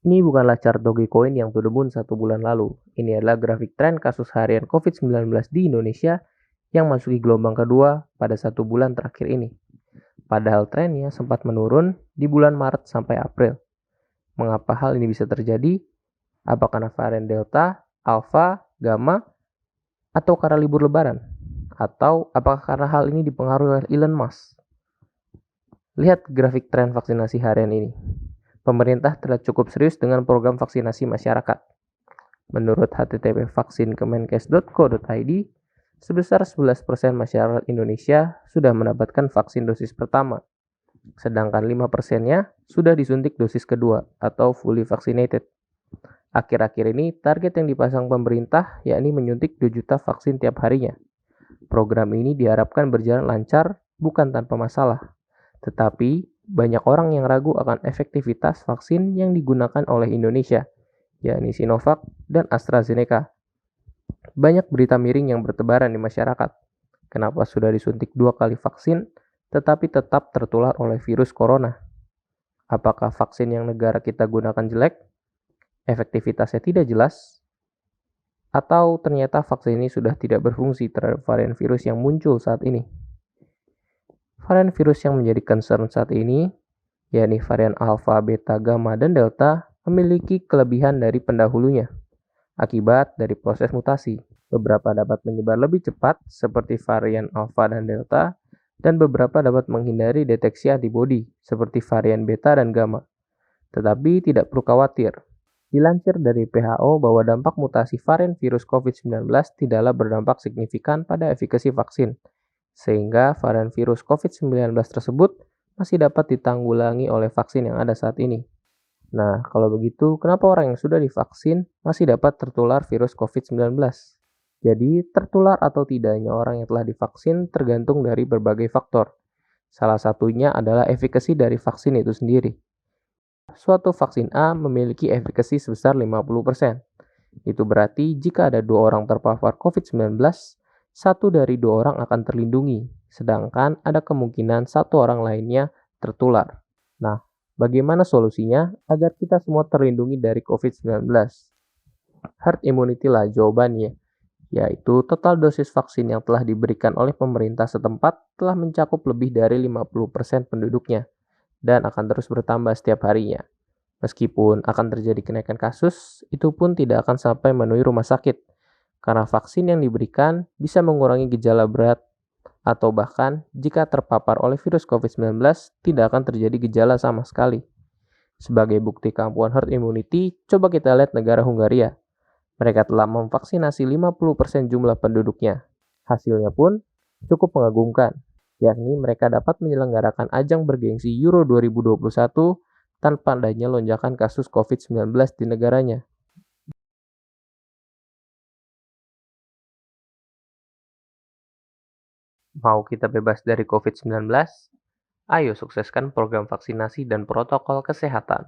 Ini bukanlah chart Dogecoin yang to the moon 1 bulan lalu. Ini adalah grafik tren kasus harian COVID-19 di Indonesia yang masuki gelombang kedua pada 1 bulan terakhir ini. Padahal trennya sempat menurun di bulan Maret sampai April. Mengapa hal ini bisa terjadi? Apakah karena varian Delta, Alpha, Gamma, atau karena libur lebaran? Atau apakah karena hal ini dipengaruhi oleh Elon Musk? Lihat grafik tren vaksinasi harian ini. Pemerintah terlihat cukup serius dengan program vaksinasi masyarakat. Menurut http vaksinkemenkes.co.id, sebesar 11% masyarakat Indonesia sudah mendapatkan vaksin dosis pertama, sedangkan 5%-nya sudah disuntik dosis kedua atau fully vaccinated. Akhir-akhir ini, target yang dipasang pemerintah yakni menyuntik 2 juta vaksin tiap harinya. Program ini diharapkan berjalan lancar, bukan tanpa masalah. Tetapi, banyak orang yang ragu akan efektivitas vaksin yang digunakan oleh Indonesia, yakni Sinovac dan AstraZeneca. Banyak berita miring yang bertebaran di masyarakat. Kenapa sudah disuntik 2 kali vaksin, tetapi tetap tertular oleh virus corona? Apakah vaksin yang negara kita gunakan jelek? Efektivitasnya tidak jelas? Atau ternyata vaksin ini sudah tidak berfungsi terhadap varian virus yang muncul saat ini? Varian virus yang menjadi concern saat ini, yakni varian Alpha, Beta, Gamma, dan Delta, memiliki kelebihan dari pendahulunya. Akibat dari proses mutasi, beberapa dapat menyebar lebih cepat seperti varian Alpha dan Delta, dan beberapa dapat menghindari deteksi antibodi seperti varian Beta dan Gamma. Tetapi tidak perlu khawatir. Dilansir dari WHO bahwa dampak mutasi varian virus COVID-19 tidaklah berdampak signifikan pada efikasi vaksin, sehingga varian virus COVID-19 tersebut masih dapat ditanggulangi oleh vaksin yang ada saat ini. Nah, kalau begitu, kenapa orang yang sudah divaksin masih dapat tertular virus COVID-19? Jadi, tertular atau tidaknya orang yang telah divaksin tergantung dari berbagai faktor. Salah satunya adalah efikasi dari vaksin itu sendiri. Suatu vaksin A memiliki efikasi sebesar 50%. Itu berarti jika ada 2 orang terpapar COVID-19, 1 dari 2 orang akan terlindungi, sedangkan ada kemungkinan 1 orang lainnya tertular. Nah, bagaimana solusinya agar kita semua terlindungi dari COVID-19? Herd immunity lah jawabannya, yaitu total dosis vaksin yang telah diberikan oleh pemerintah setempat telah mencakup lebih dari 50% penduduknya dan akan terus bertambah setiap harinya. Meskipun akan terjadi kenaikan kasus, itu pun tidak akan sampai memenuhi rumah sakit, karena vaksin yang diberikan bisa mengurangi gejala berat, atau bahkan jika terpapar oleh virus COVID-19 tidak akan terjadi gejala sama sekali. Sebagai bukti keampuhan herd immunity, coba kita lihat negara Hungaria. Mereka telah memvaksinasi 50% jumlah penduduknya. Hasilnya pun cukup mengagumkan, yakni mereka dapat menyelenggarakan ajang bergengsi Euro 2021 tanpa adanya lonjakan kasus COVID-19 di negaranya. Mau kita bebas dari COVID-19? Ayo sukseskan program vaksinasi dan protokol kesehatan.